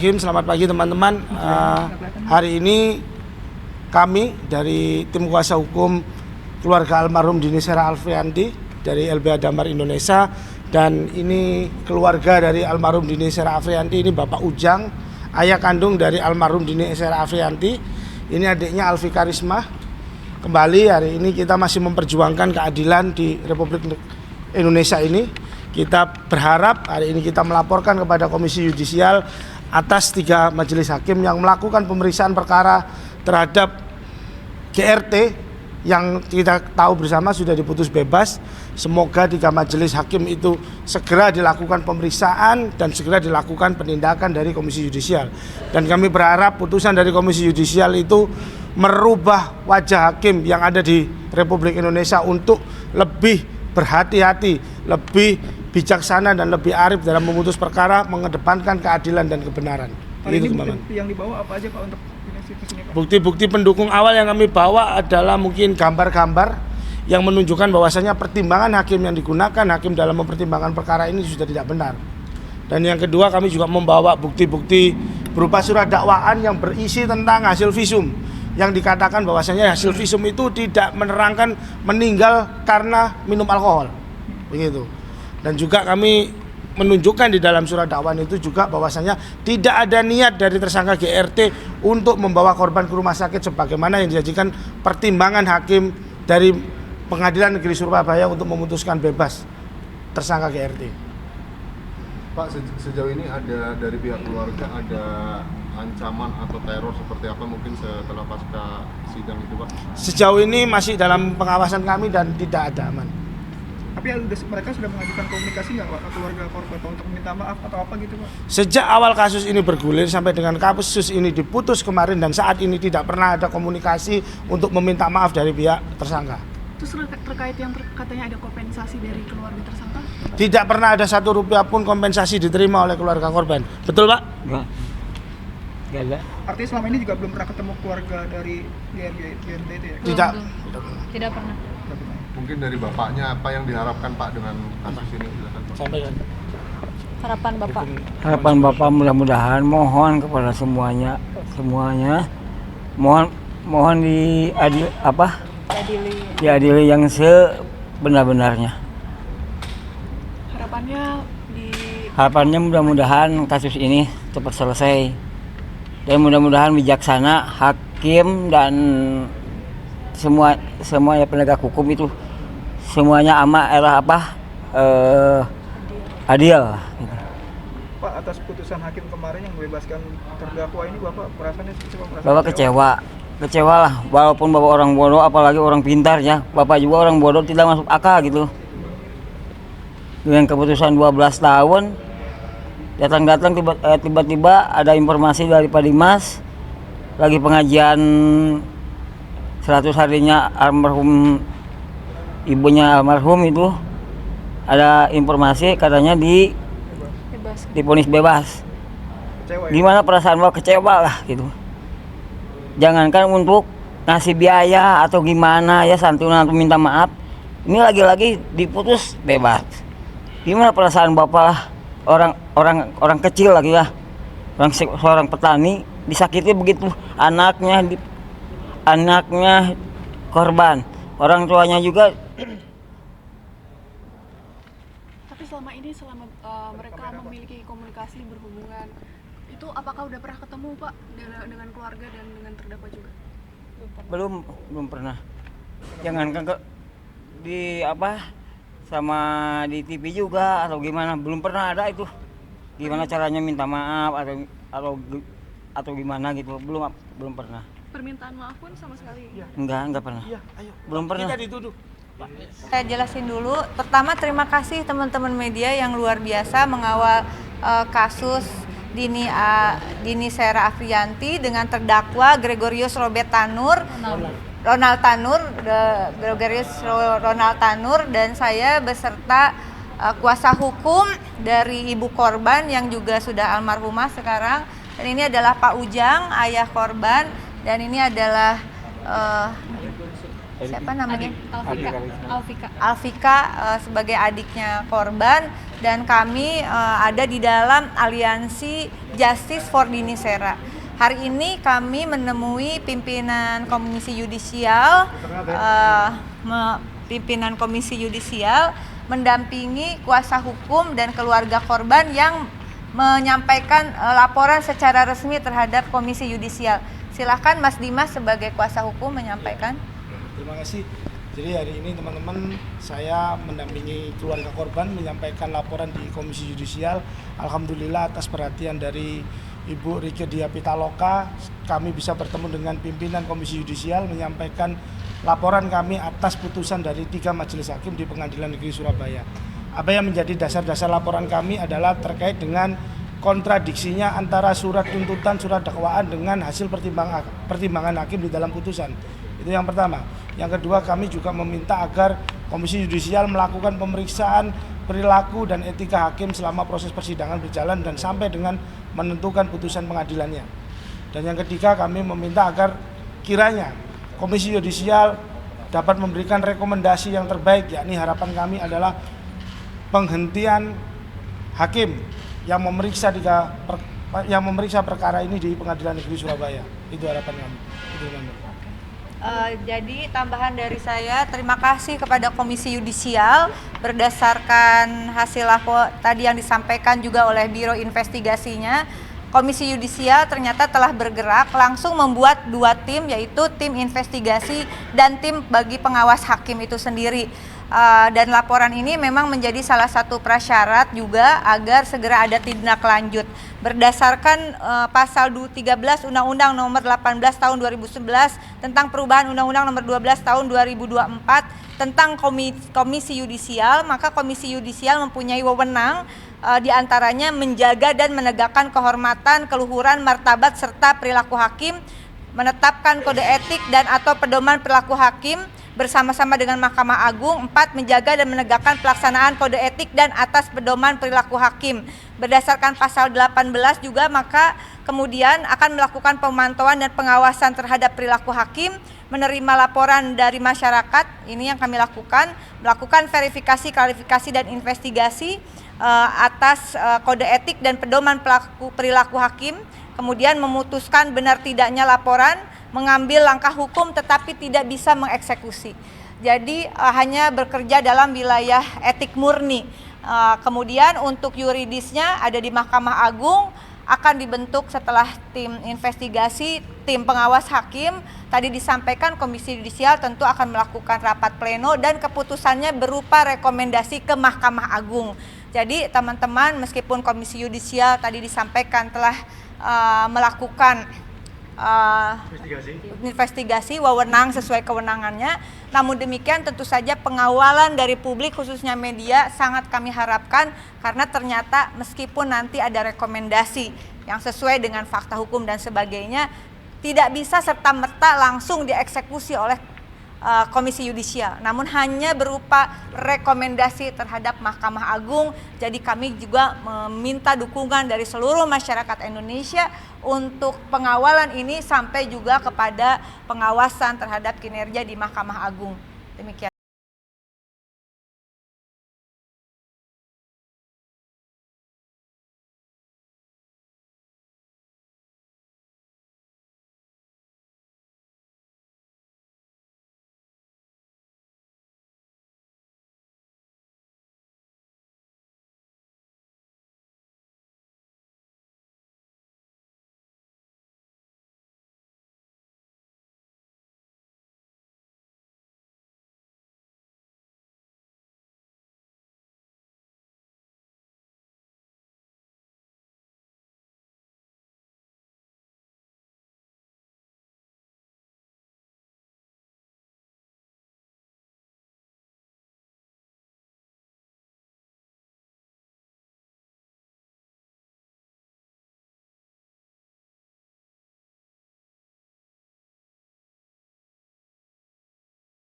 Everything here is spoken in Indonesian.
Selamat pagi teman-teman. Hari ini kami dari tim kuasa hukum keluarga almarhum Dini Sera Afriyanti dari LBH Damar Indonesia, dan ini keluarga dari almarhum Dini Sera Afriyanti. Ini Bapak Ujang, ayah kandung dari almarhum Dini Sera Afriyanti. Ini adiknya Alfi Karisma. Kembali hari ini kita masih memperjuangkan keadilan di Republik Indonesia ini. Kita berharap hari ini kita melaporkan kepada Komisi Yudisial atas 3 majelis hakim yang melakukan pemeriksaan perkara terhadap GRT yang kita tahu bersama sudah diputus bebas. Semoga 3 majelis hakim itu segera dilakukan pemeriksaan dan segera dilakukan penindakan dari Komisi Yudisial. Dan kami berharap putusan dari Komisi Yudisial itu merubah wajah hakim yang ada di Republik Indonesia untuk lebih berhati-hati, lebih bijaksana dan lebih arif dalam memutus perkara, mengedepankan keadilan dan kebenaran. Ini bukti yang dibawa apa aja Pak untuk ini, Pak? Bukti-bukti pendukung awal yang kami bawa adalah mungkin gambar-gambar yang menunjukkan bahwasanya pertimbangan hakim yang digunakan hakim dalam mempertimbangkan perkara ini sudah tidak benar. Dan yang kedua, kami juga membawa bukti-bukti berupa surat dakwaan yang berisi tentang hasil visum, yang dikatakan bahwasanya hasil visum itu tidak menerangkan meninggal karena minum alkohol, begitu. Dan juga kami menunjukkan di dalam surat dakwaan itu juga bahwasanya tidak ada niat dari tersangka GRT untuk membawa korban ke rumah sakit sebagaimana yang dijadikan pertimbangan hakim dari Pengadilan Negeri Surabaya untuk memutuskan bebas tersangka GRT. Pak, sejauh ini ada dari pihak keluarga ada ancaman atau teror seperti apa mungkin setelah pasca sidang itu, Pak? Sejauh ini masih dalam pengawasan kami dan tidak ada aman. Tapi mereka sudah mengajukan komunikasi nggak Pak ke keluarga korban untuk meminta maaf atau apa gitu Pak? Sejak awal kasus ini bergulir sampai dengan kasus ini diputus kemarin dan saat ini tidak pernah ada komunikasi untuk meminta maaf dari pihak tersangka. Terus terkait yang katanya ada kompensasi dari keluarga tersangka? Tidak pernah ada 1 rupiah pun kompensasi diterima oleh keluarga korban. Betul Pak? Enggak ada. Artinya selama ini juga belum pernah ketemu keluarga dari GRT itu ya? Tidak pernah. Mungkin dari bapaknya apa yang diharapkan Pak dengan kasus ini? Silakan Pak. Sampaikan. Harapan Bapak? Harapan Bapak mudah-mudahan mohon kepada semuanya mohon diadili yang sebenar-benarnya. Harapannya mudah-mudahan kasus ini cepat selesai dan mudah-mudahan bijaksana hakim dan semua penegak hukum itu semuanya adil. Pak, atas putusan hakim kemarin yang membebaskan terdakwa ini Bapak perasaannya seperti apa? Bapak kecewa lah, walaupun Bapak orang bodoh apalagi orang pintar ya, Bapak juga orang bodoh tidak masuk akal gitu. Dengan keputusan 12 tahun datang tiba-tiba ada informasi dari Pak Dimas lagi pengajian 100 harinya almarhum, ibunya almarhum itu ada informasi katanya divonis bebas. Kecewa, ya? Gimana perasaan Bapak? Kecewa lah gitu. Jangankan untuk ngasih biaya atau gimana ya, santunan atau minta maaf, ini lagi-lagi diputus bebas. Gimana perasaan Bapak lah, orang kecil lagi ya, seorang petani disakiti begitu, anaknya korban, orang tuanya juga. Tapi selama ini mereka memiliki komunikasi berhubungan, itu apakah udah pernah ketemu Pak dengan keluarga dan dengan terdakwa juga? Belum pernah. Jangankan sama di TV juga atau gimana, belum pernah ada itu. Gimana caranya minta maaf atau gimana gitu, belum pernah. Permintaan maaf pun sama sekali? Enggak pernah. Belum pernah. Kita dituduh. Saya jelasin dulu. Pertama, terima kasih teman-teman media yang luar biasa mengawal kasus Dini Sera Afriyanti dengan terdakwa Gregorius Ronald Tanur, dan saya beserta kuasa hukum dari ibu korban yang juga sudah almarhumah sekarang. Dan ini adalah Pak Ujang, ayah korban, dan ini adalah siapa namanya? Alfika. Sebagai adiknya korban, dan kami ada di dalam aliansi Justice for Dini Sera. Hari ini kami menemui pimpinan Komisi Yudisial, mendampingi kuasa hukum dan keluarga korban yang menyampaikan laporan secara resmi terhadap Komisi Yudisial. Silahkan Mas Dimas sebagai kuasa hukum menyampaikan. Terima kasih. Jadi hari ini teman-teman, saya mendampingi keluarga korban menyampaikan laporan di Komisi Yudisial. Alhamdulillah atas perhatian dari Ibu Rieke Diah Pitaloka, kami bisa bertemu dengan pimpinan Komisi Yudisial menyampaikan laporan kami atas putusan dari 3 majelis hakim di Pengadilan Negeri Surabaya. Apa yang menjadi dasar-dasar laporan kami adalah terkait dengan kontradiksinya antara surat tuntutan, surat dakwaan dengan hasil pertimbangan hakim di dalam putusan. Itu yang pertama. Yang kedua, kami juga meminta agar Komisi Yudisial melakukan pemeriksaan perilaku dan etika hakim selama proses persidangan berjalan dan sampai dengan menentukan putusan pengadilannya. Dan yang ketiga, kami meminta agar kiranya Komisi Yudisial dapat memberikan rekomendasi yang terbaik, yakni harapan kami adalah penghentian hakim yang memeriksa perkara ini di Pengadilan Negeri Surabaya. Itu harapan kami. Jadi tambahan dari saya, terima kasih kepada Komisi Yudisial berdasarkan hasil tadi yang disampaikan juga oleh Biro Investigasinya. Komisi Yudisial ternyata telah bergerak langsung membuat 2 tim, yaitu tim investigasi dan tim bagi pengawas hakim itu sendiri. Dan laporan ini memang menjadi salah satu prasyarat juga agar segera ada tindak lanjut. Berdasarkan pasal 13 Undang-Undang Nomor 18 Tahun 2011 tentang perubahan Undang-Undang Nomor 12 Tahun 2024 tentang Komisi Yudisial, maka Komisi Yudisial mempunyai wewenang diantaranya menjaga dan menegakkan kehormatan, keluhuran, martabat serta perilaku hakim, menetapkan kode etik dan atau pedoman perilaku hakim bersama-sama dengan Mahkamah Agung. 4. Menjaga dan menegakkan pelaksanaan kode etik dan atas pedoman perilaku hakim. Berdasarkan pasal 18 juga, maka kemudian akan melakukan pemantauan dan pengawasan terhadap perilaku hakim, menerima laporan dari masyarakat, ini yang kami lakukan, melakukan verifikasi, klarifikasi dan investigasi atas kode etik dan pedoman perilaku hakim, kemudian memutuskan benar tidaknya laporan, mengambil langkah hukum tetapi tidak bisa mengeksekusi. Jadi hanya bekerja dalam wilayah etik murni. Kemudian untuk yuridisnya ada di Mahkamah Agung, akan dibentuk setelah tim investigasi, tim pengawas hakim. Tadi disampaikan Komisi Yudisial tentu akan melakukan rapat pleno dan keputusannya berupa rekomendasi ke Mahkamah Agung. Jadi teman-teman, meskipun Komisi Yudisial tadi disampaikan telah melakukan investigasi wewenang sesuai kewenangannya, namun demikian tentu saja pengawalan dari publik khususnya media sangat kami harapkan, karena ternyata meskipun nanti ada rekomendasi yang sesuai dengan fakta hukum dan sebagainya, tidak bisa serta-merta langsung dieksekusi oleh Komisi Yudisial, namun hanya berupa rekomendasi terhadap Mahkamah Agung. Jadi kami juga meminta dukungan dari seluruh masyarakat Indonesia untuk pengawalan ini sampai juga kepada pengawasan terhadap kinerja di Mahkamah Agung. Demikian.